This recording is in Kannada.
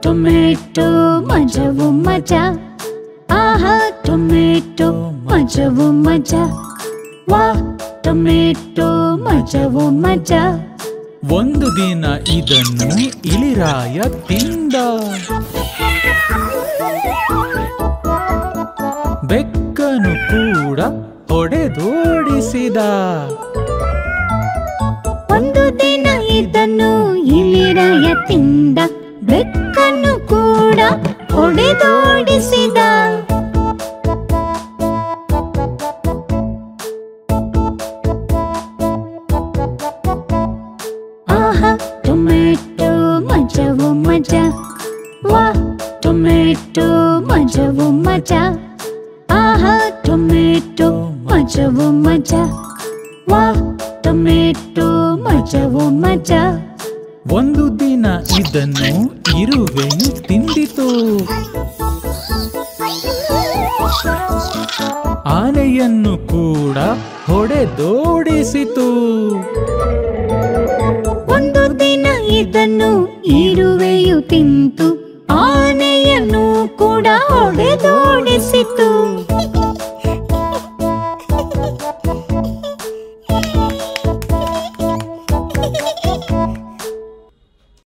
ಟೊಮೆಟೊ ಮಜವು ಮಜ, ಆಹಾ ಟೊಮೆಟೊ ಮಜವು ಮಜ, ವಾ ಟೊಮೆಟೊ ಮಜವು ಮಜ. ಒಂದು ದಿನ ಇದನ್ನು ಇಲಿರಾಯ ತಿಂದ. ಬೆಕ್ಕನು ಕೂಡ ಹೊಡೆದೋಡಿಸಿದ. ಒಂದು ದಿನ ಇದನ್ನು ಇಲಿರಾಯ ತಿಂದ, ಬೆಕ್ಕನ್ನು ಕೂಡ ಹೊಡೆದೋಡಿಸಿದ. ಆಹಾ ಟೊಮೆಟೊ ಮಜವು ಮಜ, ವಾ ಟೊಮೆಟೊ ಮಜವು ಮಜ, ಆಹಾ ಟೊಮೆಟೊ ಮಜವು ಮಜ, ವಾ ಟೊಮೆಟೊ ಮಜವು ಮಜ. ಒಂದು ದಿನ ಇದನ್ನು ಇರುವೆಯು ತಿಂದಿತು. ಆನೆಯನ್ನು ಕೂಡ ಹೊಡೆದೋಡಿಸಿತು. ಒಂದು ದಿನ ಇದನ್ನು ಇರುವೆಯು ತಿಂತು, ಆನೆಯನ್ನು ಕೂಡ